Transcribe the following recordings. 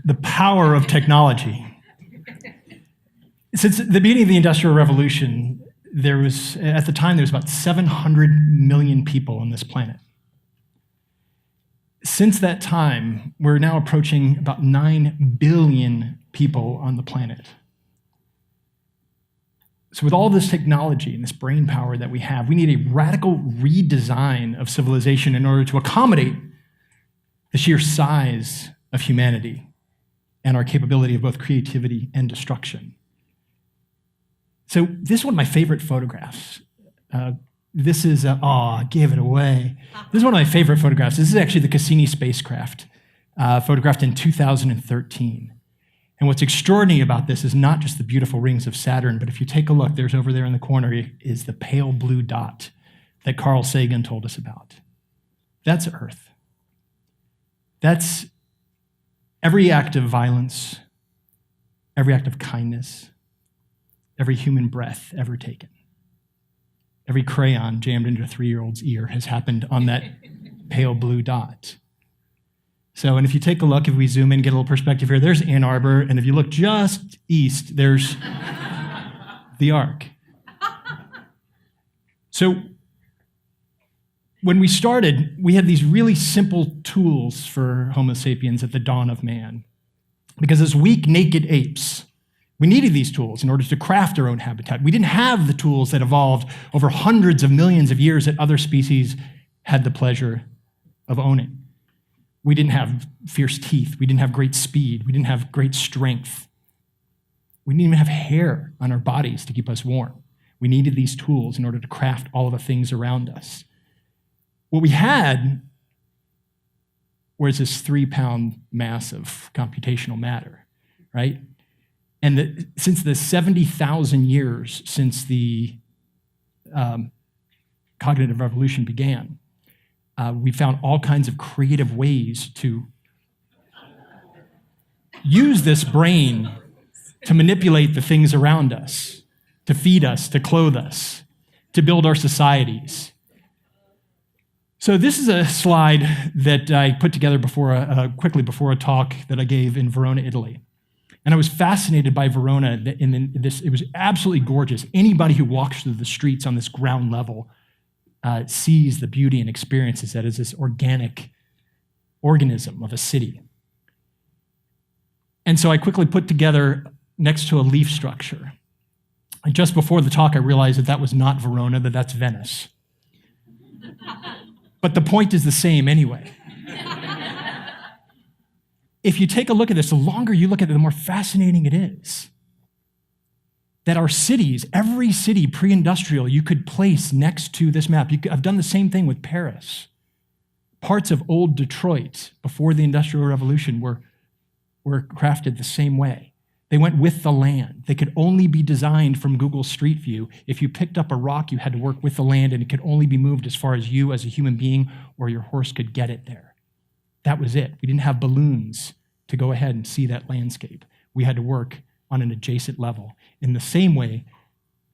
the power of technology. Since the beginning of the Industrial Revolution, at the time, there was about 700 million people on this planet. Since that time, we're now approaching about 9 billion people on the planet. So with all this technology and this brain power that we have, we need a radical redesign of civilization in order to accommodate the sheer size of humanity and our capability of both creativity and destruction. So this is one of my favorite photographs. This is, I gave it away. This is one of my favorite photographs. This is actually the Cassini spacecraft, photographed in 2013. And what's extraordinary about this is not just the beautiful rings of Saturn, but if you take a look, there's over there in the corner is the pale blue dot that Carl Sagan told us about. That's Earth. That's every act of violence, every act of kindness, every human breath ever taken. Every crayon jammed into a 3-year-old's ear has happened on that pale blue dot. So, and if you take a look, if we zoom in, get a little perspective here, there's Ann Arbor, and if you look just east, there's the Ark. So, when we started, we had these really simple tools for Homo sapiens at the dawn of man. Because as weak, naked apes, we needed these tools in order to craft our own habitat. We didn't have the tools that evolved over hundreds of millions of years that other species had the pleasure of owning. We didn't have fierce teeth. We didn't have great speed. We didn't have great strength. We didn't even have hair on our bodies to keep us warm. We needed these tools in order to craft all of the things around us. What we had was this 3-pound mass of computational matter, right? And since the 70,000 years since the cognitive revolution began, we found all kinds of creative ways to use this brain to manipulate the things around us, to feed us, to clothe us, to build our societies. So this is a slide that I put together quickly before a talk that I gave in Verona, Italy. And I was fascinated by Verona. It was absolutely gorgeous. Anybody who walks through the streets on this ground level sees the beauty and experiences that is this organic organism of a city. And so I quickly put together next to a leaf structure. And just before the talk, I realized that was not Verona, that's Venice. But the point is the same anyway. If you take a look at this, the longer you look at it, the more fascinating it is. That our cities, every city pre-industrial, you could place next to this map. I've done the same thing with Paris. Parts of old Detroit before the Industrial Revolution were crafted the same way. They went with the land. They could only be designed from Google Street View. If you picked up a rock, you had to work with the land, and it could only be moved as far as you as a human being or your horse could get it there. That was it. We didn't have balloons to go ahead and see that landscape. We had to work on an adjacent level in the same way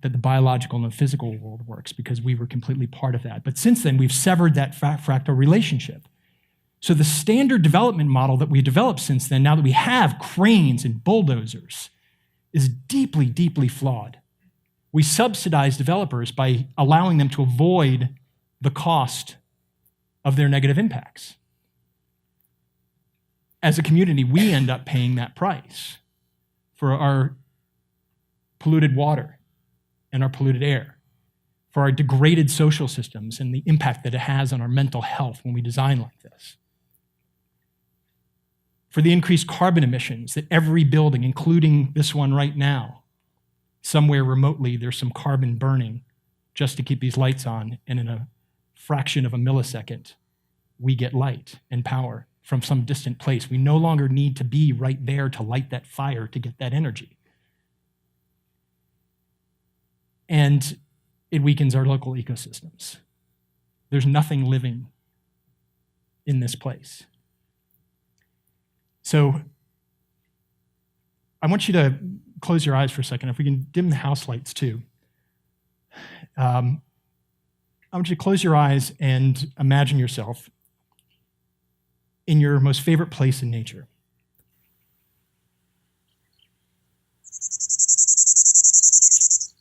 that the biological and the physical world works, because we were completely part of that. But since then, we've severed that fractal relationship. So the standard development model that we developed since then, now that we have cranes and bulldozers, is deeply, deeply flawed. We subsidize developers by allowing them to avoid the cost of their negative impacts. As a community, we end up paying that price for our polluted water and our polluted air, for our degraded social systems and the impact that it has on our mental health when we design like this, for the increased carbon emissions that every building, including this one right now, somewhere remotely there's some carbon burning just to keep these lights on, and in a fraction of a millisecond, we get light and power from some distant place. We no longer need to be right there to light that fire to get that energy. And it weakens our local ecosystems. There's nothing living in this place. So I want you to close your eyes for a second. If we can dim the house lights too. I want you to close your eyes and imagine yourself in your most favorite place in nature.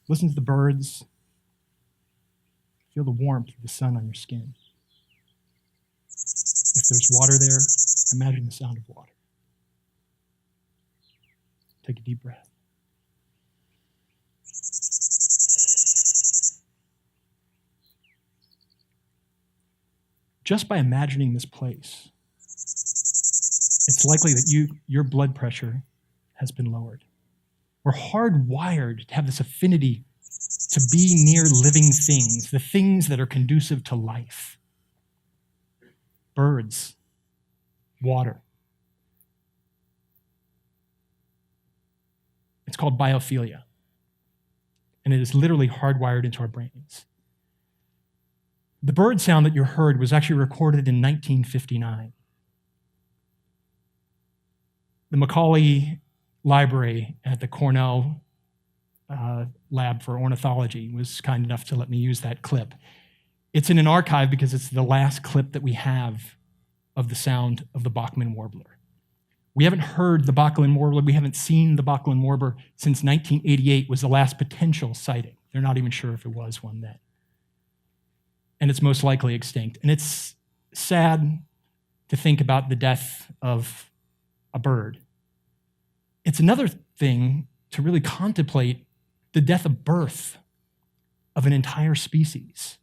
Listen to the birds. Feel the warmth of the sun on your skin. If there's water there, imagine the sound of water. Take a deep breath. Just by imagining this place, it's likely that your blood pressure has been lowered. We're hardwired to have this affinity to be near living things, the things that are conducive to life. Birds, water. It's called biophilia, and it is literally hardwired into our brains. The bird sound that you heard was actually recorded in 1959. The Macaulay Library at the Cornell Lab for Ornithology was kind enough to let me use that clip. It's in an archive because it's the last clip that we have of the sound of the Bachman warbler. We haven't heard the Bachman warbler, we haven't seen the Bachman warbler since 1988 was the last potential sighting. They're not even sure if it was one then. And it's most likely extinct. And it's sad to think about the death of a bird. It's another thing to really contemplate the death of birth of an entire species.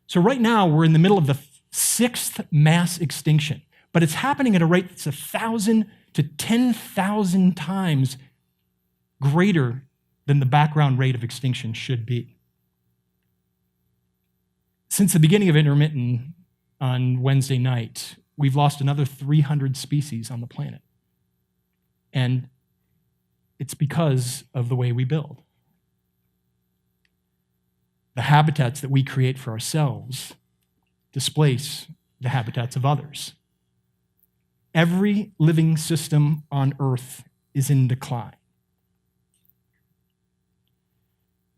So right now, we're in the middle of the 6th mass extinction, but it's happening at a rate that's 1,000 to 10,000 times greater than the background rate of extinction should be. Since the beginning of Intermitten on Wednesday night, we've lost another 300 species on the planet. And it's because of the way we build. The habitats that we create for ourselves displace the habitats of others. Every living system on Earth is in decline.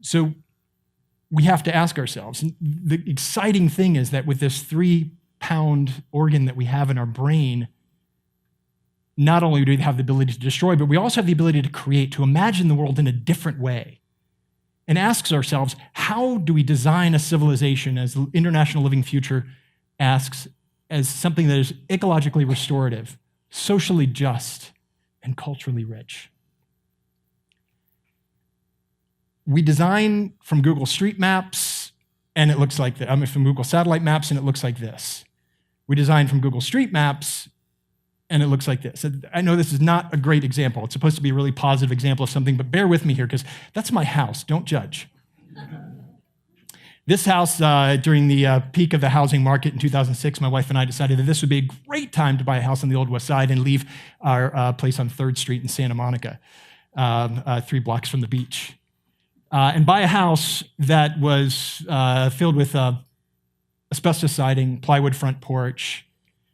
So we have to ask ourselves, the exciting thing is that with this 3-pound organ that we have in our brain, not only do we have the ability to destroy, but we also have the ability to create, to imagine the world in a different way. And asks ourselves, how do we design a civilization, as the International Living Future asks, as something that is ecologically restorative, socially just, and culturally rich? We design from Google Street Maps, and it looks like this. From Google Satellite Maps, and it looks like this. We design from Google Street Maps, and it looks like this. I know this is not a great example. It's supposed to be a really positive example of something, but bear with me here, because that's my house. Don't judge. This house, during the peak of the housing market in 2006, my wife and I decided that this would be a great time to buy a house on the Old West Side and leave our place on 3rd Street in Santa Monica, 3 blocks from the beach. And buy a house that was filled with asbestos siding, plywood front porch,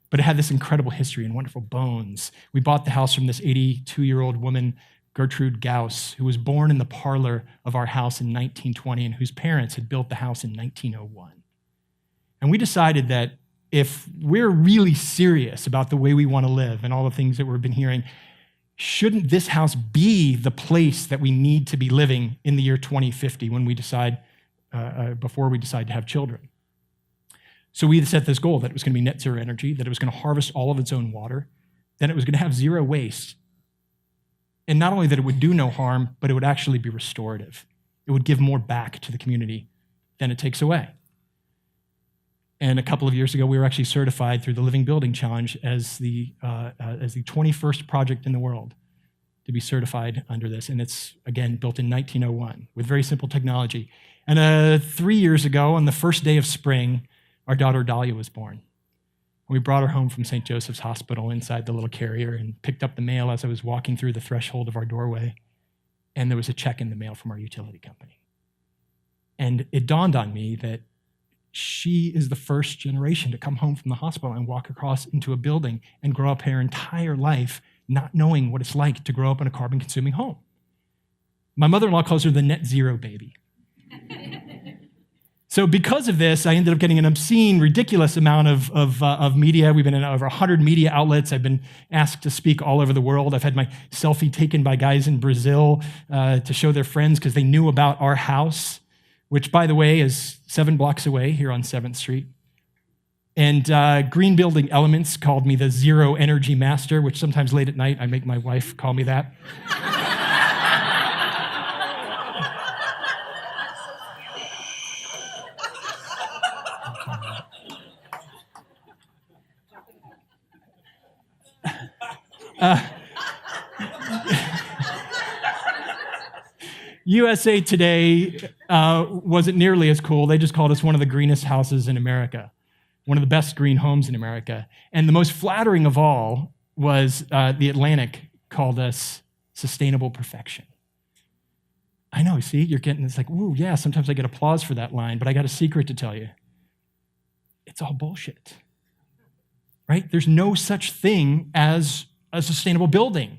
but it had this incredible history and wonderful bones. We bought the house from this 82-year-old woman, Gertrude Gauss, who was born in the parlor of our house in 1920 and whose parents had built the house in 1901. And we decided that if we're really serious about the way we want to live and all the things that we've been hearing, shouldn't this house be the place that we need to be living in the year 2050 when we decide, before we decide to have children? So we set this goal that it was going to be net zero energy, that it was going to harvest all of its own water, that it was going to have zero waste. And not only that it would do no harm, but it would actually be restorative. It would give more back to the community than it takes away. And a couple of years ago, we were actually certified through the Living Building Challenge as the 21st project in the world to be certified under this. And it's, again, built in 1901 with very simple technology. And 3 years ago, on the first day of spring, our daughter Dahlia was born. We brought her home from St. Joseph's Hospital inside the little carrier and picked up the mail as I was walking through the threshold of our doorway. And there was a check in the mail from our utility company. And it dawned on me that she is the first generation to come home from the hospital and walk across into a building and grow up her entire life not knowing what it's like to grow up in a carbon-consuming home. My mother-in-law calls her the net zero baby. So because of this, I ended up getting an obscene, ridiculous amount of media. We've been in over 100 media outlets. I've been asked to speak all over the world. I've had my selfie taken by guys in Brazil to show their friends because they knew about our house, which, by the way, is 7 blocks away here on 7th Street. And Green Building Elements called me the Zero Energy Master, which sometimes late at night I make my wife call me that. USA Today wasn't nearly as cool. They just called us one of the greenest houses in America, one of the best green homes in America. And the most flattering of all was The Atlantic called us sustainable perfection. I know, see, you're getting, it's like, ooh, yeah, sometimes I get applause for that line, but I got a secret to tell you. It's all bullshit, right? There's no such thing as a sustainable building.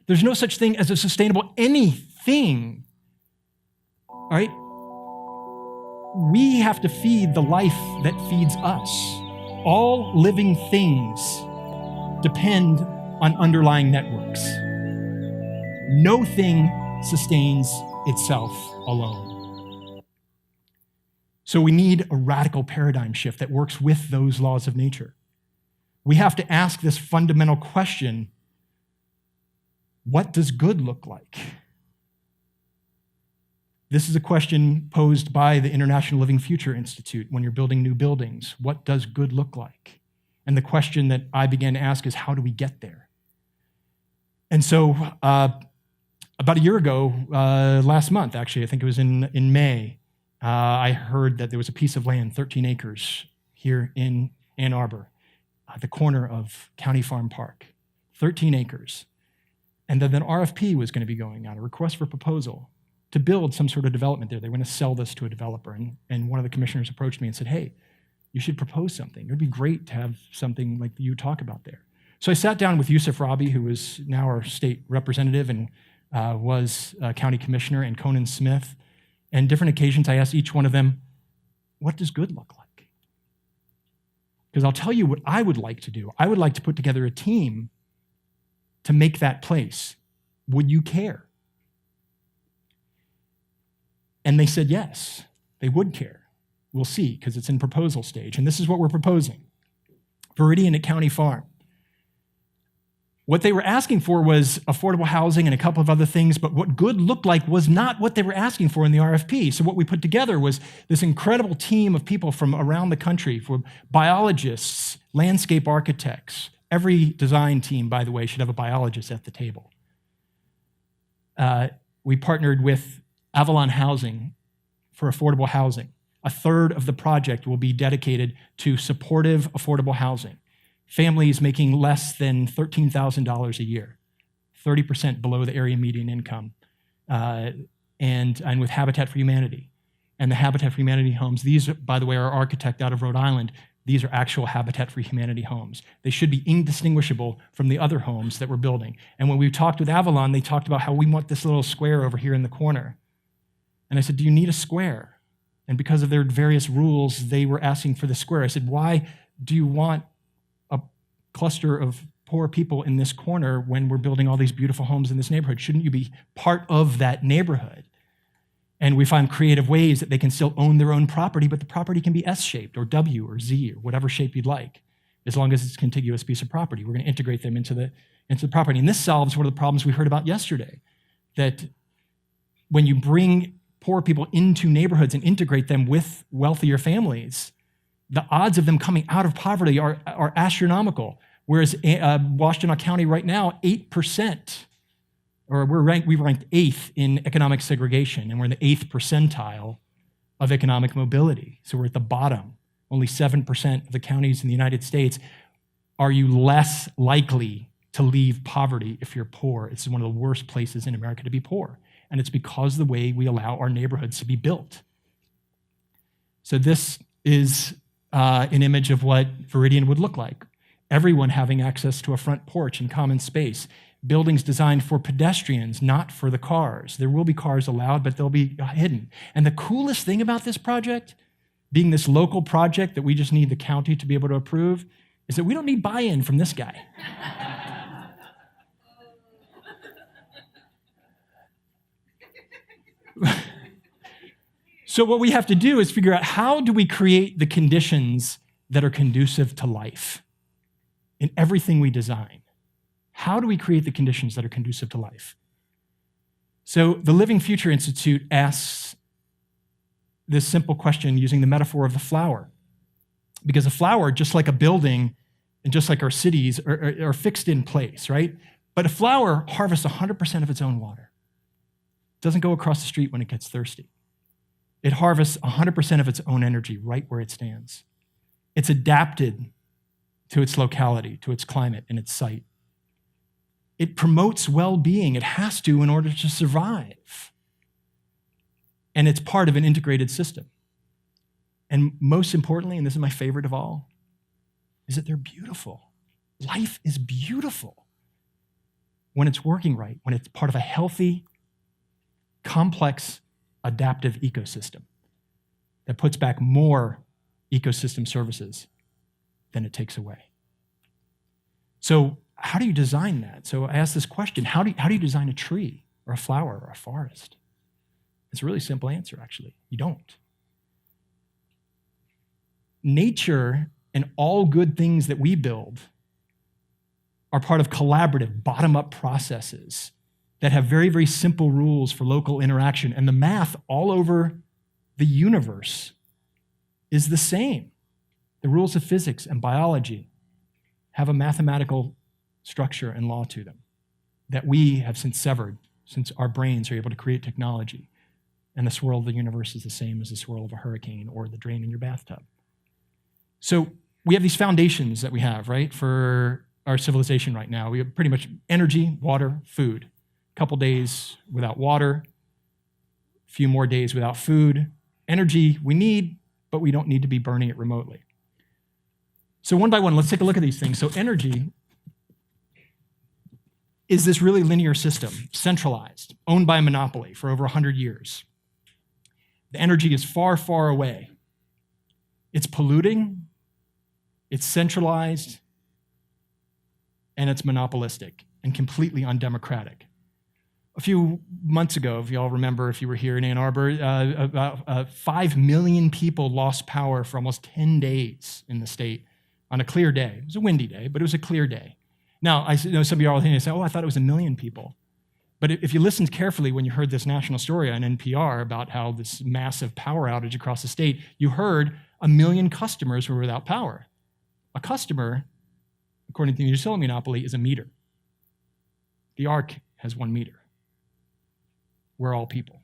There's no such thing as a sustainable anything, all right? We have to feed the life that feeds us. All living things depend on underlying networks. No thing sustains itself alone. So we need a radical paradigm shift that works with those laws of nature. We have to ask this fundamental question: what does good look like? This is a question posed by the International Living Future Institute when you're building new buildings. What does good look like? And the question that I began to ask is, how do we get there? And so about a year ago, last month, actually, I think it was in May, I heard that there was a piece of land, 13 acres, here in Ann Arbor, at the corner of County Farm Park, 13 acres. And then an RFP was going to be going out, a request for proposal, to build some sort of development there. They were going to sell this to a developer. And one of the commissioners approached me and said, hey, you should propose something. It would be great to have something like you talk about there. So I sat down with Yusuf Rabi, who is now our state representative and was county commissioner, and Conan Smith. And different occasions, I asked each one of them, what does good look like? Because I'll tell you what I would like to do. I would like to put together a team to make that place. Would you care? And they said yes, they would care. We'll see, because it's in proposal stage. And this is what we're proposing. Viridian at County Farm. What they were asking for was affordable housing and a couple of other things, but what good looked like was not what they were asking for in the RFP. So what we put together was this incredible team of people from around the country, from biologists, landscape architects. Every design team, by the way, should have a biologist at the table. We partnered with Avalon Housing for affordable housing. A third of the project will be dedicated to supportive, affordable housing. Families making less than $13,000 a year, 30% below the area median income, and with Habitat for Humanity. And the Habitat for Humanity homes, these, by the way, are architect out of Rhode Island. These are actual Habitat for Humanity homes. They should be indistinguishable from the other homes that we're building. And when we talked with Avalon, they talked about how we want this little square over here in the corner. And I said, do you need a square? And because of their various rules, they were asking for the square. I said, why do you want a cluster of poor people in this corner when we're building all these beautiful homes in this neighborhood? Shouldn't you be part of that neighborhood? And we find creative ways that they can still own their own property, but the property can be S-shaped or W or Z or whatever shape you'd like, as long as it's a contiguous piece of property. We're going to integrate them into the property. And this solves one of the problems we heard about yesterday, that when you bring poor people into neighborhoods and integrate them with wealthier families, the odds of them coming out of poverty are astronomical. Whereas Washtenaw County right now, 8%, or we ranked 8th in economic segregation, and we're in the 8th percentile of economic mobility. So we're at the bottom. Only 7% of the counties in the United States. Are you less likely to leave poverty if you're poor? It's one of the worst places in America to be poor. And it's because of the way we allow our neighborhoods to be built. So this is an image of what Viridian would look like. Everyone having access to a front porch and common space. Buildings designed for pedestrians, not for the cars. There will be cars allowed, but they'll be hidden. And the coolest thing about this project, being this local project that we just need the county to be able to approve, is that we don't need buy-in from this guy. So what we have to do is figure out, how do we create the conditions that are conducive to life in everything we design? How do we create the conditions that are conducive to life? So the Living Future Institute asks this simple question using the metaphor of the flower. Because a flower, just like a building and just like our cities, are fixed in place, right? But a flower harvests 100% of its own water. It doesn't go across the street when it gets thirsty. It harvests 100% of its own energy right where it stands. It's adapted to its locality, to its climate and its site. It promotes well-being. It has to in order to survive. And it's part of an integrated system. And most importantly, and this is my favorite of all, is that they're beautiful. Life is beautiful when it's working right, when it's part of a healthy, complex, adaptive ecosystem that puts back more ecosystem services than it takes away. So how do you design that? So I asked this question, how do you design a tree or a flower or a forest? It's a really simple answer, actually. You don't. Nature and all good things that we build are part of collaborative, bottom-up processes that have very, very simple rules for local interaction. And the math all over the universe is the same. The rules of physics and biology have a mathematical structure and law to them that we have since severed, since our brains are able to create technology. And the swirl of the universe is the same as the swirl of a hurricane or the drain in your bathtub. So we have these foundations that we have, right, for our civilization right now. We have pretty much energy, water, food. A couple days without water, a few more days without food. Energy we need, but we don't need to be burning it remotely. So one by one, let's take a look at these things. So energy is this really linear system, centralized, owned by a monopoly for over 100 years. The energy is far, far away. It's polluting, it's centralized, and it's monopolistic and completely undemocratic. A few months ago, if y'all remember, if you were here in Ann Arbor, about 5 million people lost power for almost 10 days in the state on a clear day. It was a windy day, but it was a clear day. Now, I know some of y'all are thinking, oh, I thought it was 1 million people. But if you listened carefully when you heard this national story on NPR about how this massive power outage across the state, you heard 1 million customers were without power. A customer, according to the utility monopoly, is a meter. The ARC has 1 meter. We're all people.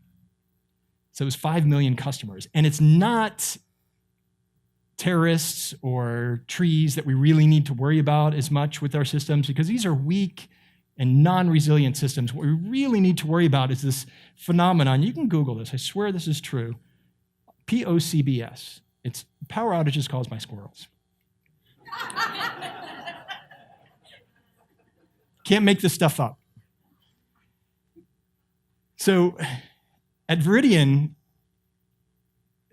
So it was 5 million customers. And it's not terrorists or trees that we really need to worry about as much with our systems, because these are weak and non-resilient systems. What we really need to worry about is this phenomenon. You can Google this. I swear this is true. POCBS. It's power outages caused by squirrels. Can't make this stuff up. So at Viridian,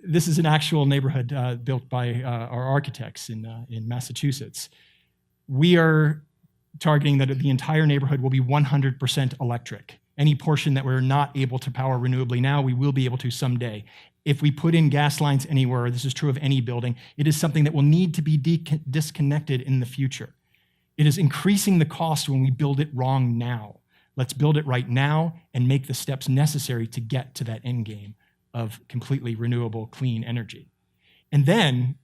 this is an actual neighborhood built by our architects in Massachusetts. We are targeting that the entire neighborhood will be 100% electric. Any portion that we're not able to power renewably now, we will be able to someday. If we put in gas lines anywhere, this is true of any building, it is something that will need to be disconnected in the future. It is increasing the cost when we build it wrong now. Let's build it right now and make the steps necessary to get to that end game of completely renewable, clean energy. And then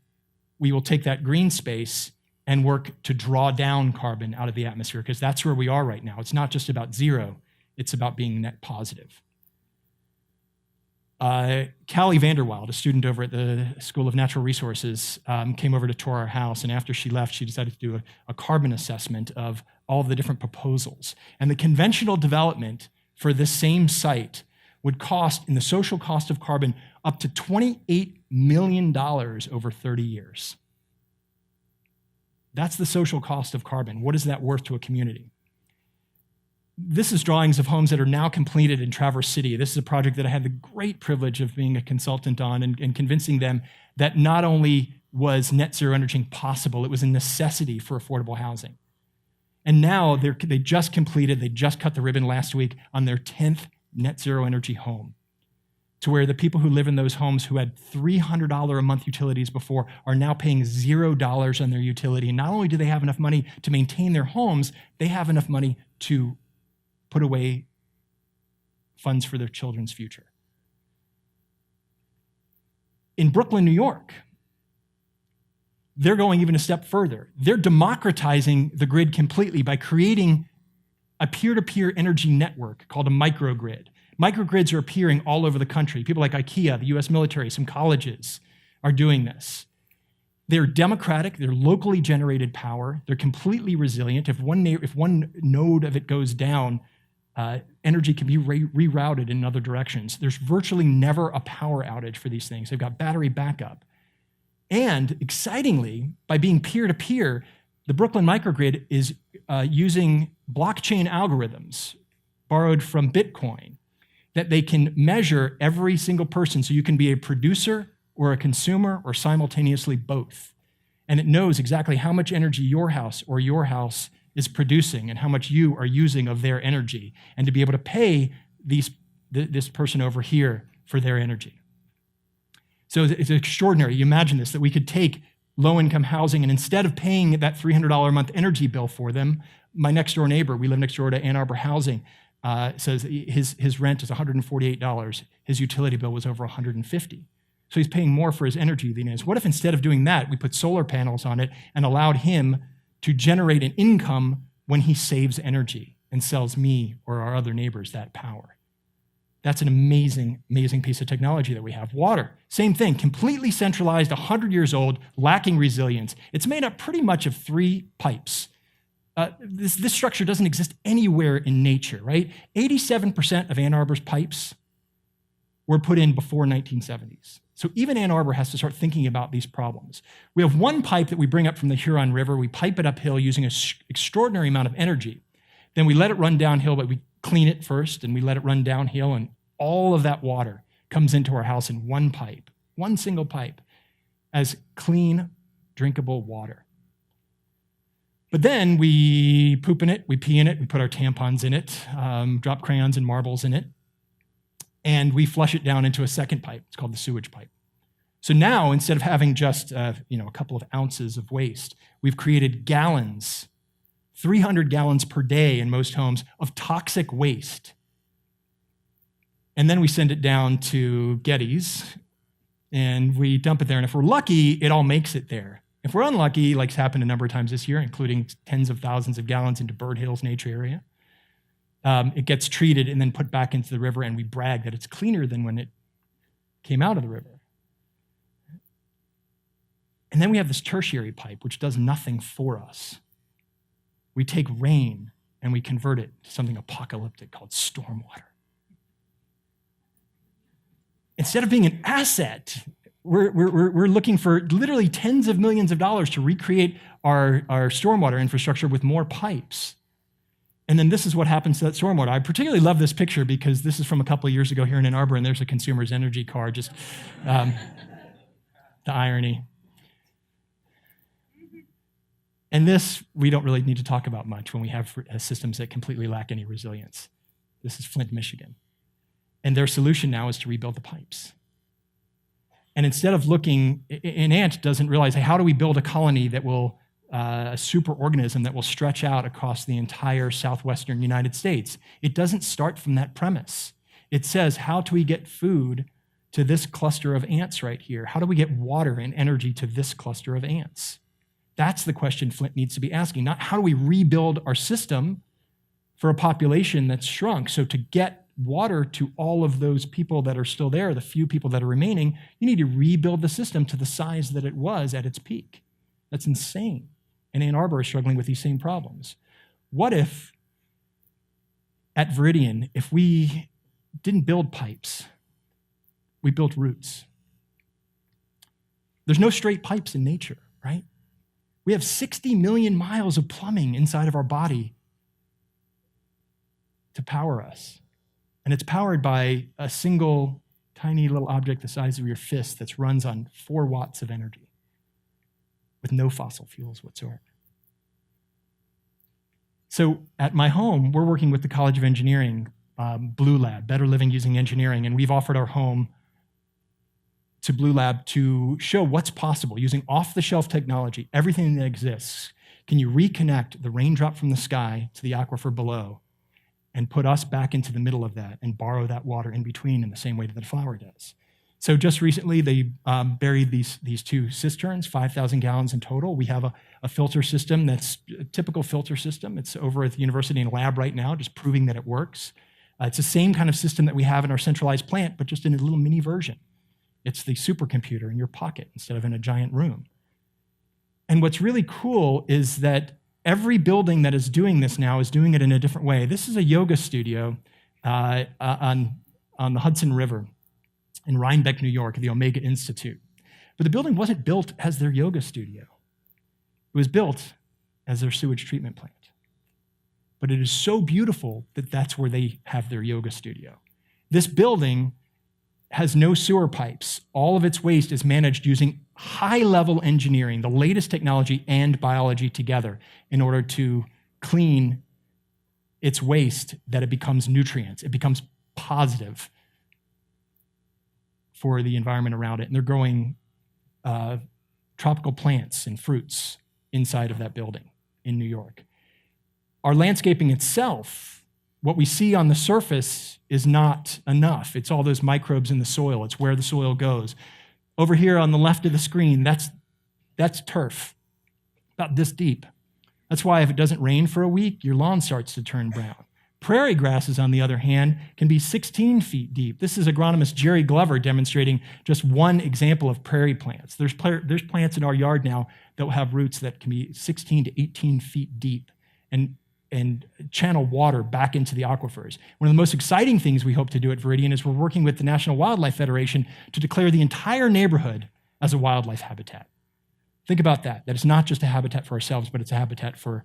we will take that green space and work to draw down carbon out of the atmosphere, because that's where we are right now. It's not just about zero, it's about being net positive. Callie Vanderwild, a student over at the School of Natural Resources, came over to tour our house, and after she left, she decided to do a carbon assessment of all of the different proposals. And the conventional development for this same site would cost, in the social cost of carbon, up to $28 million over 30 years. That's the social cost of carbon. What is that worth to a community? This is drawings of homes that are now completed in Traverse City. This is a project that I had the great privilege of being a consultant on and convincing them that not only was net zero energy possible, it was a necessity for affordable housing. And now they just completed, they just cut the ribbon last week on their 10th net zero energy home, to where the people who live in those homes who had $300 a month utilities before are now paying $0 on their utility. And not only do they have enough money to maintain their homes, they have enough money to put away funds for their children's future. In Brooklyn, New York, they're going even a step further. They're democratizing the grid completely by creating a peer-to-peer energy network called a microgrid. Microgrids are appearing all over the country. People like IKEA, the US military, some colleges are doing this. They're democratic, they're locally generated power, they're completely resilient. If one node of it goes down, energy can be rerouted in other directions. There's virtually never a power outage for these things. They've got battery backup. And excitingly, by being peer-to-peer, the Brooklyn microgrid is using blockchain algorithms borrowed from Bitcoin that they can measure every single person. So you can be a producer or a consumer or simultaneously both. And it knows exactly how much energy your house is producing and how much you are using of their energy, and to be able to pay this person over here for their energy. So it's extraordinary. You imagine this, that we could take low-income housing, and instead of paying that $300 a month energy bill for them, my next-door neighbor, we live next door to Ann Arbor Housing, says his rent is $148. His utility bill was over $150. So he's paying more for his energy than he is. What if instead of doing that, we put solar panels on it and allowed him to generate an income when he saves energy and sells me or our other neighbors that power? That's an amazing, amazing piece of technology that we have. Water, same thing, completely centralized, 100 years old, lacking resilience. It's made up pretty much of 3 pipes. This structure doesn't exist anywhere in nature, right? 87% of Ann Arbor's pipes were put in before 1970s. So even Ann Arbor has to start thinking about these problems. We have one pipe that we bring up from the Huron River. We pipe it uphill using an extraordinary amount of energy. Then we let it run downhill, but we clean it first, and we let it run downhill, and all of that water comes into our house in one pipe, one single pipe, as clean, drinkable water. But then we poop in it, we pee in it, we put our tampons in it, drop crayons and marbles in it, and we flush it down into a second pipe. It's called the sewage pipe. So now, instead of having just a couple of ounces of waste, we've created gallons, 300 gallons per day in most homes of toxic waste. And then we send it down to Getty's, and we dump it there. And if we're lucky, it all makes it there. If we're unlucky, like it's happened a number of times this year, including tens of thousands of gallons into Bird Hills Nature Area, it gets treated and then put back into the river, and we brag that it's cleaner than when it came out of the river. And then we have this tertiary pipe, which does nothing for us. We take rain and we convert it to something apocalyptic called stormwater. Instead of being an asset, we're looking for literally tens of millions of dollars to recreate our stormwater infrastructure with more pipes. And then this is what happens to that stormwater. I particularly love this picture because this is from a couple of years ago here in Ann Arbor, and there's a consumer's energy card, just the irony. And this, we don't really need to talk about much when we have systems that completely lack any resilience. This is Flint, Michigan. And their solution now is to rebuild the pipes. And instead of looking, an ant doesn't realize, hey, how do we build a colony that will, a superorganism that will stretch out across the entire southwestern United States? It doesn't start from that premise. It says, how do we get food to this cluster of ants right here? How do we get water and energy to this cluster of ants? That's the question Flint needs to be asking, not how do we rebuild our system for a population that's shrunk. So to get water to all of those people that are still there, the few people that are remaining, you need to rebuild the system to the size that it was at its peak. That's insane. And Ann Arbor is struggling with these same problems. What if at Viridian, if we didn't build pipes, we built roots? There's no straight pipes in nature, right? We have 60 million miles of plumbing inside of our body. to power us. And it's powered by a single tiny little object the size of your fist that runs on 4 watts of energy with no fossil fuels whatsoever. So at my home, we're working with the College of Engineering, Blue Lab, Better Living Using Engineering, and we've offered our home to Blue Lab to show what's possible using off-the-shelf technology, everything that exists. Can you reconnect the raindrop from the sky to the aquifer below and put us back into the middle of that and borrow that water in between in the same way that the flower does? So just recently, they buried these 2 cisterns, 5,000 gallons in total. We have a filter system that's a typical filter system. It's over at the university in a lab right now, just proving that it works. It's the same kind of system that we have in our centralized plant, but just in a little mini version. It's the supercomputer in your pocket instead of in a giant room. And what's really cool is that every building that is doing this now is doing it in a different way. This is a yoga studio on the Hudson River in Rhinebeck, New York, at the Omega Institute. But the building wasn't built as their yoga studio. It was built as their sewage treatment plant. But it is so beautiful that that's where they have their yoga studio. This building has no sewer pipes. All of its waste is managed using high-level engineering, the latest technology and biology together in order to clean its waste that it becomes nutrients. It becomes positive for the environment around it. And they're growing tropical plants and fruits inside of that building in New York. Our landscaping itself, what we see on the surface is not enough. It's all those microbes in the soil. It's where the soil goes. Over here on the left of the screen, that's turf, about this deep. That's why if it doesn't rain for a week, your lawn starts to turn brown. Prairie grasses, on the other hand, can be 16 feet deep. This is agronomist Jerry Glover demonstrating just one example of prairie plants. There's plants in our yard now that will have roots that can be 16 to 18 feet deep and channel water back into the aquifers. One of the most exciting things we hope to do at Viridian is we're working with the National Wildlife Federation to declare the entire neighborhood as a wildlife habitat. Think about that it's not just a habitat for ourselves, but it's a habitat for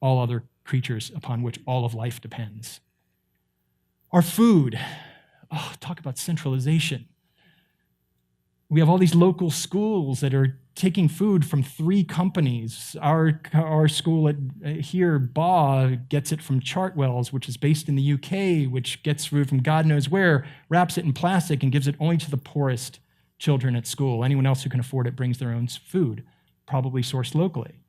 all other creatures upon which all of life depends. Our food, talk about centralization. We have all these local schools that are taking food from 3 companies. Our school here, BAW, gets it from Chartwells, which is based in the UK, which gets food from God knows where, wraps it in plastic, and gives it only to the poorest children at school. Anyone else who can afford it brings their own food, probably sourced locally.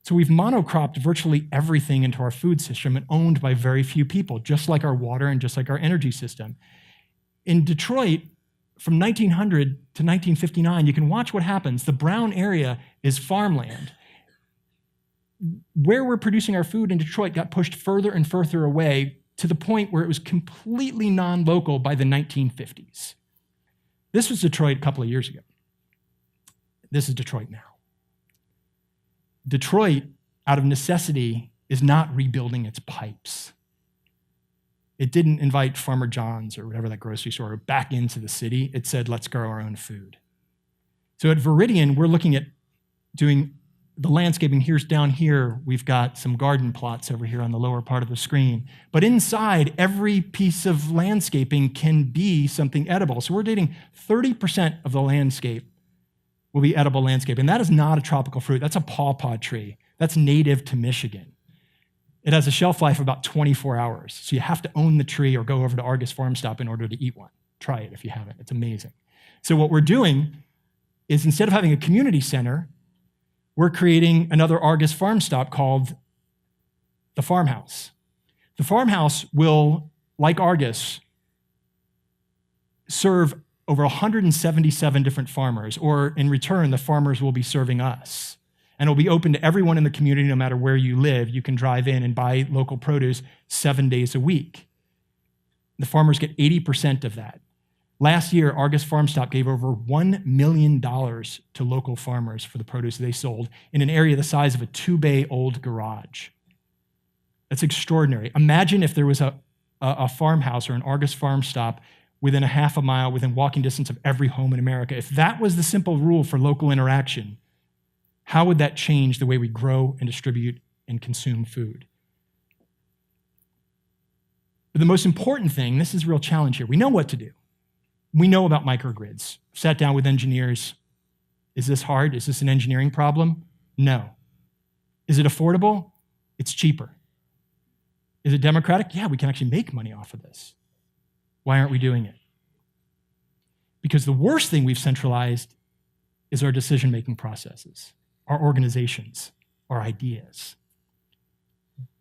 So we've monocropped virtually everything into our food system and owned by very few people, just like our water and just like our energy system. In Detroit, from 1900 to 1959, you can watch what happens. The brown area is farmland. Where we're producing our food in Detroit got pushed further and further away to the point where it was completely non-local by the 1950s. This was Detroit a couple of years ago. This is Detroit now. Detroit, out of necessity, is not rebuilding its pipes. It didn't invite Farmer John's or whatever that grocery store back into the city. It said, let's grow our own food. So at Viridian, we're looking at doing the landscaping. Here's down here, we've got some garden plots over here on the lower part of the screen. But inside, every piece of landscaping can be something edible. So we're dating 30% of the landscape will be edible landscape. And that is not a tropical fruit. That's a pawpaw tree. That's native to Michigan. It has a shelf life of about 24 hours. So you have to own the tree or go over to Argus Farm Stop in order to eat one. Try it if you haven't. It's amazing. So what we're doing is instead of having a community center, we're creating another Argus Farm Stop called the Farmhouse. The Farmhouse will, like Argus, serve over 177 different farmers, or in return, the farmers will be serving us. And it'll be open to everyone in the community, no matter where you live. You can drive in and buy local produce 7 days a week. The farmers get 80% of that. Last year, Argus Farm Stop gave over $1 million to local farmers for the produce they sold in an area the size of a 2-bay old garage. That's extraordinary. Imagine if there was a farmhouse or an Argus Farm Stop within a half a mile, within walking distance of every home in America. If that was the simple rule for local interaction, how would that change the way we grow and distribute and consume food? But the most important thing, this is a real challenge here, we know what to do. We know about microgrids. Sat down with engineers. Is this hard? Is this an engineering problem? No. Is it affordable? It's cheaper. Is it democratic? Yeah, we can actually make money off of this. Why aren't we doing it? Because the worst thing we've centralized is our decision-making processes, our organizations, our ideas.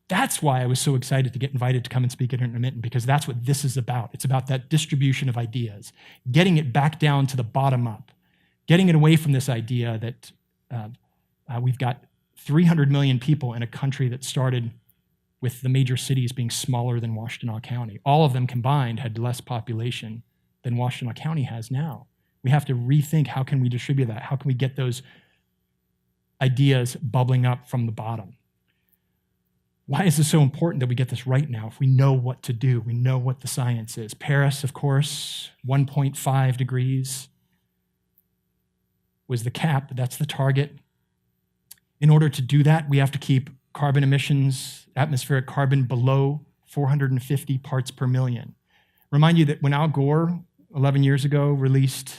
That's why I was so excited to get invited to come and speak at Intermitten, because that's what this is about. It's about that distribution of ideas, getting it back down to the bottom up, getting it away from this idea that we've got 300 million people in a country that started with the major cities being smaller than Washtenaw County. All of them combined had less population than Washtenaw County has now. We have to rethink, how can we distribute that? How can we get those ideas bubbling up from the bottom? Why is this so important that we get this right now if we know what to do? We know what the science is. Paris, of course, 1.5 degrees was the cap, but that's the target. In order to do that, we have to keep carbon emissions, atmospheric carbon, below 450 parts per million. Remind you that when Al Gore, 11 years ago, released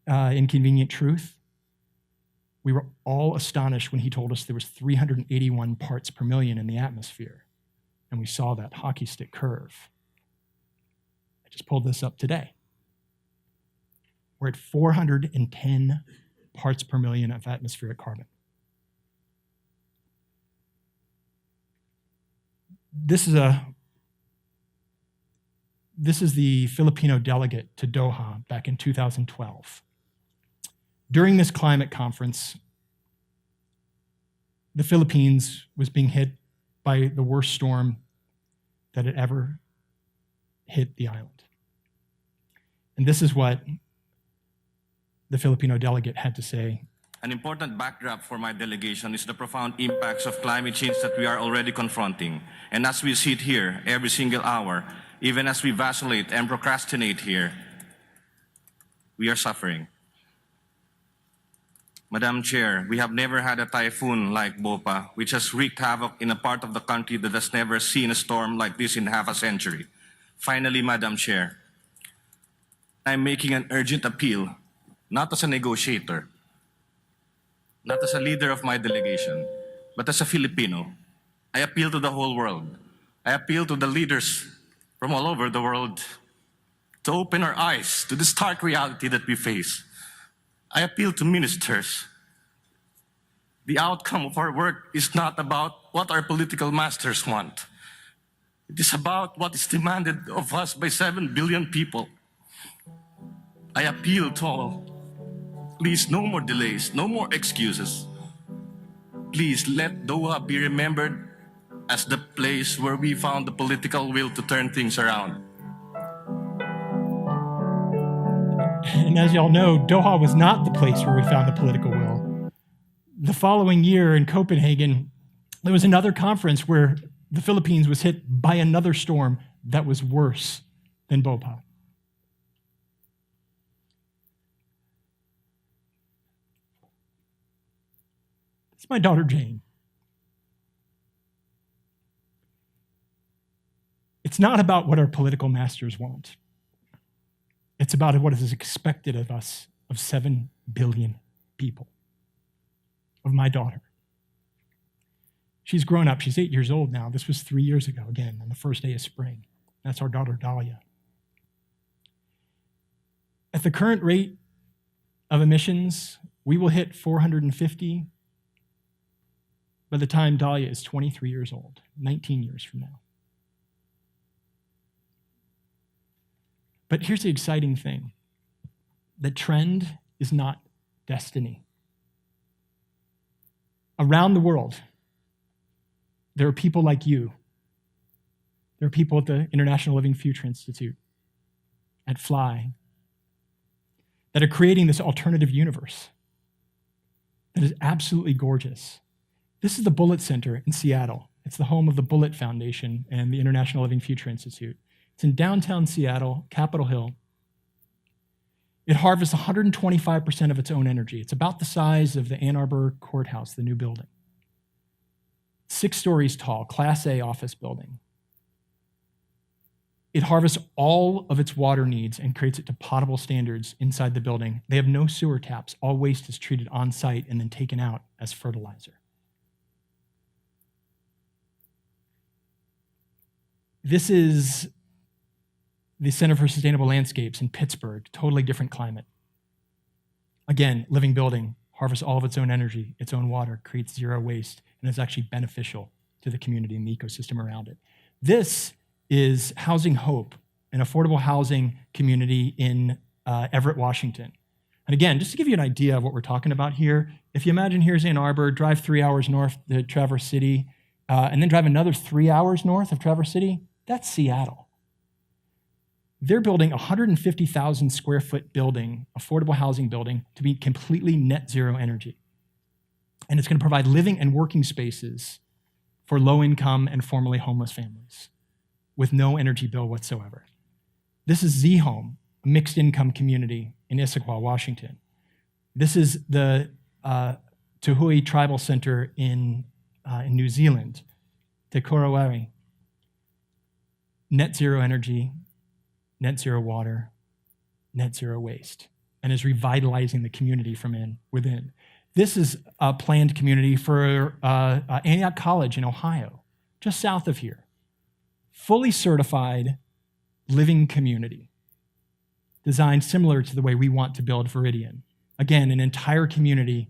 Inconvenient Truth, we were all astonished when he told us there was 381 parts per million in the atmosphere. And we saw that hockey stick curve. I just pulled this up today. We're at 410 parts per million of atmospheric carbon. This is the Filipino delegate to Doha back in 2012. During this climate conference, the Philippines was being hit by the worst storm that had ever hit the island. And this is what the Filipino delegate had to say. An important backdrop for my delegation is the profound impacts of climate change that we are already confronting. And as we sit here every single hour, even as we vacillate and procrastinate here, we are suffering. Madam Chair, we have never had a typhoon like Bopa, which has wreaked havoc in a part of the country that has never seen a storm like this in half a century. Finally, Madam Chair, I'm making an urgent appeal, not as a negotiator, not as a leader of my delegation, but as a Filipino. I appeal to the whole world. I appeal to the leaders from all over the world to open our eyes to the stark reality that we face. I appeal to ministers. The outcome of our work is not about what our political masters want. It is about what is demanded of us by 7 billion people. I appeal to all. Please, no more delays, no more excuses. Please let Doha be remembered as the place where we found the political will to turn things around. And as y'all know, Doha was not the place where we found the political will. The following year in Copenhagen, there was another conference where the Philippines was hit by another storm that was worse than Bopa. It's my daughter, Jane. It's not about what our political masters want. It's about what is expected of us, of 7 billion people, of my daughter. She's grown up. She's 8 years old now. This was 3 years ago, again, on the first day of spring. That's our daughter, Dahlia. At the current rate of emissions, we will hit 450 by the time Dahlia is 23 years old, 19 years from now. But here's the exciting thing. The trend is not destiny. Around the world, there are people like you. There are people at the International Living Future Institute, at FLY, that are creating this alternative universe that is absolutely gorgeous. This is the Bullitt Center in Seattle. It's the home of the Bullitt Foundation and the International Living Future Institute. It's in downtown Seattle, Capitol Hill. It harvests 125% of its own energy. It's about the size of the Ann Arbor Courthouse, the new building. 6 stories tall, Class A office building. It harvests all of its water needs and creates it to potable standards inside the building. They have no sewer taps. All waste is treated on site and then taken out as fertilizer. This is the Center for Sustainable Landscapes in Pittsburgh, totally different climate. Again, living building, harvests all of its own energy, its own water, creates zero waste, and is actually beneficial to the community and the ecosystem around it. This is Housing Hope, an affordable housing community in Everett, Washington. And again, just to give you an idea of what we're talking about here, if you imagine here's Ann Arbor, drive 3 hours north to Traverse City, and then drive another 3 hours north of Traverse City, that's Seattle. They're building a 150,000 square foot building, affordable housing building, to be completely net zero energy. And it's going to provide living and working spaces for low-income and formerly homeless families with no energy bill whatsoever. This is Z-Home, a mixed-income community in Issaquah, Washington. This is the Tuhui Tribal Center in New Zealand, Te Korowari. Net zero energy, net zero water, net zero waste, and is revitalizing the community from within. This is a planned community for Antioch College in Ohio, just south of here. Fully certified living community, designed similar to the way we want to build Viridian. Again, an entire community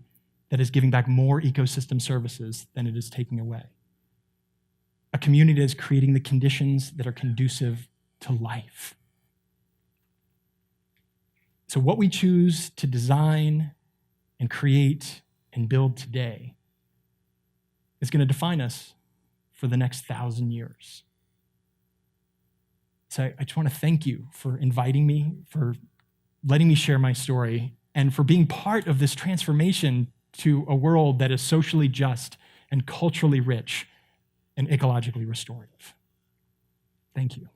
that is giving back more ecosystem services than it is taking away. A community that is creating the conditions that are conducive to life. So what we choose to design and create and build today is going to define us for the next 1,000 years. So I just want to thank you for inviting me, for letting me share my story, and for being part of this transformation to a world that is socially just and culturally rich and ecologically restorative. Thank you.